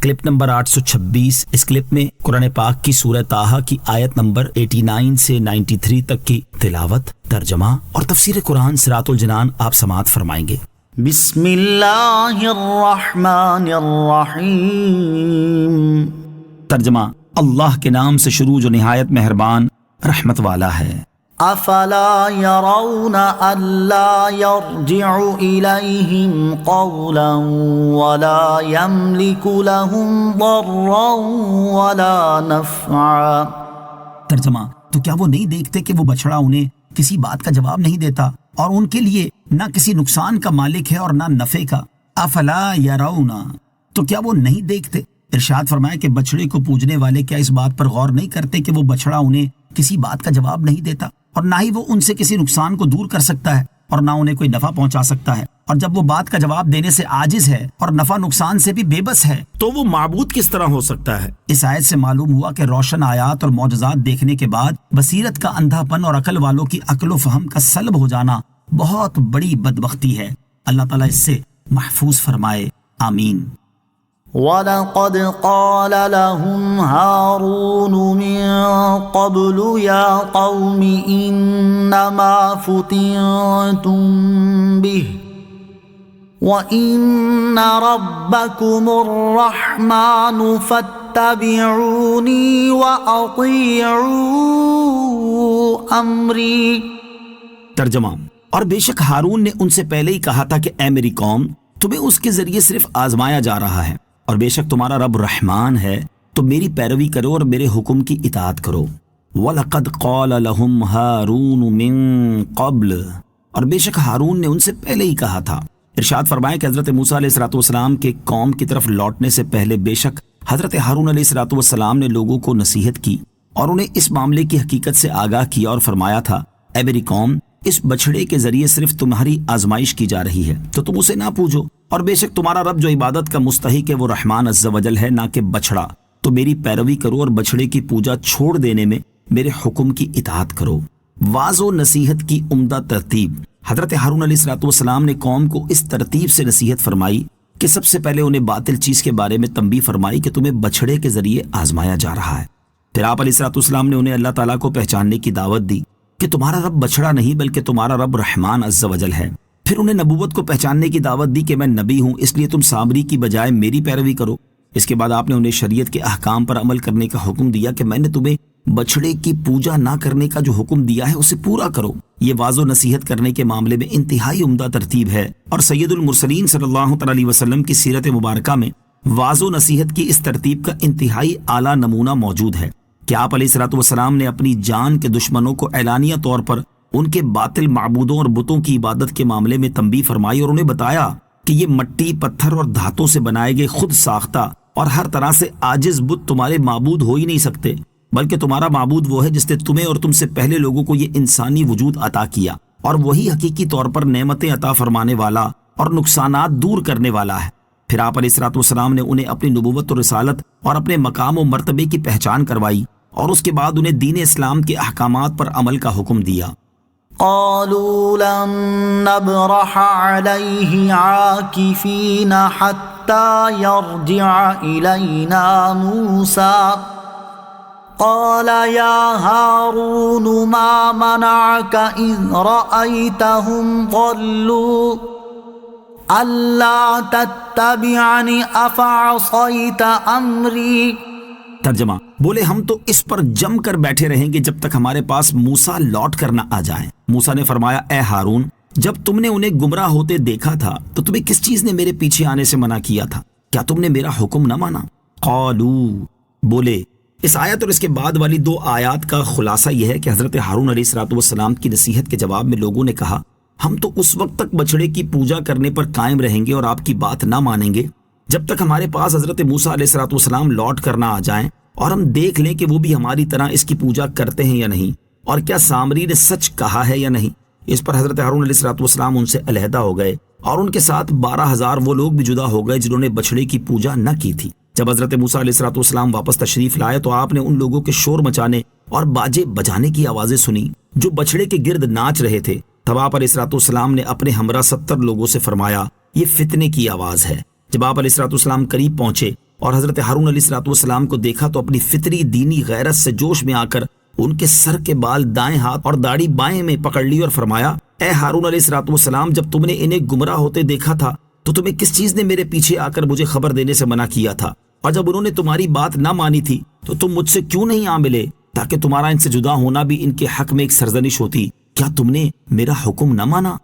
Clip number 826۔ اس clip میں قرآن پاک کی سورہ طٰہٰ کی آیت نمبر 89 سے 93 تک کی تلاوت، ترجمہ اور تفسیر قرآن صراط الجنان آپ سماعت فرمائیں گے۔ بسم اللہ الرحمن الرحیم۔ ترجمہ، اللہ کے نام سے شروع جو نہایت مہربان رحمت والا ہے۔ افلا يرون الا يرجع الیہم قولا ولا يملك لهم ضرا ولا نفعا۔ ترجمہ، تو کیا وہ نہیں دیکھتے کہ وہ بچڑا انہیں کسی بات کا جواب نہیں دیتا اور ان کے لیے نہ کسی نقصان کا مالک ہے اور نہ نفع کا؟ افلا یرون، تو کیا وہ نہیں دیکھتے؟ ارشاد فرمایا کہ بچڑے کو پوجنے والے کیا اس بات پر غور نہیں کرتے کہ وہ بچڑا انہیں کسی بات کا جواب نہیں دیتا اور نہ ہی وہ ان سے کسی نقصان کو دور کر سکتا ہے اور نہ انہیں کوئی نفع پہنچا سکتا ہے، اور جب وہ بات کا جواب دینے سے عاجز ہے اور نفع نقصان سے بھی بے بس ہے تو وہ معبود کس طرح ہو سکتا ہے؟ اس آیت سے معلوم ہوا کہ روشن آیات اور معجزات دیکھنے کے بعد بصیرت کا اندھا پن اور عقل والوں کی عقل و فہم کا سلب ہو جانا بہت بڑی بدبختی ہے۔ اللہ تعالیٰ اس سے محفوظ فرمائے، آمین۔ وَلَقَدْ قَالَ لَهُمْ هَارُونُ مِن قَبْلُ يَا قَوْمِ إِنَّمَا فُتِنْتُمْ بِهِ وَإِنَّ رَبَّكُمُ الرَّحْمَنُ فَاتَّبِعُونِي وَأَطِيعُوا أَمْرِي۔ ترجمہ، اور بے شک ہارون نے ان سے پہلے ہی کہا تھا کہ اے میری قوم، تمہیں اس کے ذریعے صرف آزمایا جا رہا ہے، اور بے شک تمہارا رب رحمان ہے، تو میری پیروی کرو اور میرے حکم کی اطاعت کرو۔ وَلَقَدْ قَالَ لَهُمْ هَارُونُ مِن قَبْلُ، اور بے شک ہارون نے ان سے پہلے ہی کہا تھا۔ ارشاد فرمائے کہ حضرت موسیٰ علیہ السلام کے قوم کی طرف لوٹنے سے پہلے بے شک حضرت ہارون علیہ السلام نے لوگوں کو نصیحت کی اور انہیں اس معاملے کی حقیقت سے آگاہ کیا اور فرمایا تھا، اے میری قوم، اس بچڑے کے ذریعے صرف تمہاری آزمائش کی جا رہی ہے، تو تم اسے نہ پوجو، اور بے شک تمہارا رب جو عبادت کا مستحق ہے وہ رحمان عز و جل ہے، نہ کہ بچڑا، تو میری پیروی کرو اور بچڑے کی پوجا چھوڑ دینے میں میرے حکم کی اطاعت کرو۔ واعظ و نصیحت کی عمدہ ترتیب۔ حضرت ہارون علیہ السلام نے قوم کو اس ترتیب سے نصیحت فرمائی کہ سب سے پہلے انہیں باطل چیز کے بارے میں تنبیہ فرمائی کہ تمہیں بچڑے کے ذریعے آزمایا جا رہا ہے۔ پھر آپ علیہ السلام نے انہیں اللہ تعالیٰ کو پہچاننے کی دعوت دی کہ تمہارا رب بچڑا نہیں بلکہ تمہارا رب رحمان عز و جل ہے۔ پھر انہیں نبوت کو پہچاننے کی دعوت دی کہ میں نبی ہوں، اس لیے تم سامری کی بجائے میری پیروی کرو۔ اس کے بعد آپ نے انہیں شریعت کے احکام پر عمل کرنے کا حکم دیا کہ میں نے تمہیں بچڑے کی پوجا نہ کرنے کا جو حکم دیا ہے اسے پورا کرو۔ یہ واعظ و نصیحت کرنے کے معاملے میں انتہائی عمدہ ترتیب ہے، اور سید المرسلین صلی اللہ علیہ وسلم کی سیرت مبارکہ میں واعظ و نصیحت کی اس ترتیب کا انتہائی اعلیٰ نمونہ موجود ہے کہ آپ علیہ السلام نے اپنی جان کے دشمنوں کو اعلانیہ طور پر ان کے باطل معبودوں اور بتوں کی عبادت کے معاملے میں تنبیہ فرمائی اور انہیں بتایا کہ یہ مٹی، پتھر اور دھاتوں سے بنائے گئے خود ساختہ اور ہر طرح سے عاجز بت تمہارے معبود ہو ہی نہیں سکتے، بلکہ تمہارا معبود وہ ہے جس نے تمہیں اور تم سے پہلے لوگوں کو یہ انسانی وجود عطا کیا، اور وہی حقیقی طور پر نعمتیں عطا فرمانے والا اور نقصانات دور کرنے والا ہے۔ پھر آپ علیہ السلام نے انہیں اپنی نبوت و رسالت اور اپنے مقام و مرتبے کی پہچان کروائی، اور اس کے بعد انہیں دین اسلام کے احکامات پر عمل کا حکم دیا۔ قالوا لن نبرح عليه عاكفين حتى يرجع إلينا موسى قال يا هارون ما منعك إذ رأيتهم ضلوا ألا تتبعني أفعصيت أمري۔ ترجمہ، بولے ہم تو اس پر جم کر بیٹھے رہیں گے جب تک ہمارے پاس موسیٰ لوٹ کر نہ آ جائیں۔ موسیٰ نے فرمایا، اے ہارون، جب تم نے انہیں گمراہ ہوتے دیکھا تھا تو تمہیں کس چیز نے میرے پیچھے آنے سے منع کیا تھا؟ کیا تم نے میرا حکم نہ مانا؟ قالو، بولے۔ اس آیت اور اس کے بعد والی دو آیات کا خلاصہ یہ ہے کہ حضرت ہارون علیہ السلام کی نصیحت کے جواب میں لوگوں نے کہا، ہم تو اس وقت تک بچڑے کی پوجا کرنے پر قائم رہیں گے اور آپ کی بات نہ مانیں گے جب تک ہمارے پاس حضرت موسیٰ علیہ السلام لوٹ کر نہ آ جائیں اور ہم دیکھ لیں کہ وہ بھی ہماری طرح اس کی پوجا کرتے ہیں یا نہیں، اور کیا سامری نے سچ کہا ہے یا نہیں۔ اس پر حضرت ہارون علیہ السلام ان سے علیحدہ ہو گئے، اور ان کے ساتھ 12,000 وہ لوگ بھی جدا ہو گئے جنہوں نے بچڑے کی پوجا نہ کی تھی۔ جب حضرت موسیٰ علیہ السلام واپس تشریف لائے تو آپ نے ان لوگوں کے شور مچانے اور باجے بجانے کی آوازیں سنی جو بچڑے کے گرد ناچ رہے تھے۔ تب آپ علیہ السلام نے اپنے ہمراہ 70 لوگوں سے فرمایا، یہ فتنے کی آواز ہے۔ جب آپ علیہ السلام قریب پہنچے اور حضرت ہارون علیہ السلام کو دیکھا تو اپنی فطری دینی غیرت سے جوش میں آ کر ان کے سر کے بال دائیں ہاتھ اور داڑھی بائیں میں پکڑ لی اور فرمایا، اے ہارون علیہ السلام، جب تم نے انہیں گمراہ ہوتے دیکھا تھا تو تمہیں کس چیز نے میرے پیچھے آ کر مجھے خبر دینے سے منع کیا تھا؟ اور جب انہوں نے تمہاری بات نہ مانی تھی تو تم مجھ سے کیوں نہیں آ ملے تاکہ تمہارا ان سے جدا ہونا بھی ان کے حق میں ایک سرزنش ہوتی؟ کیا تم نے میرا حکم نہ مانا؟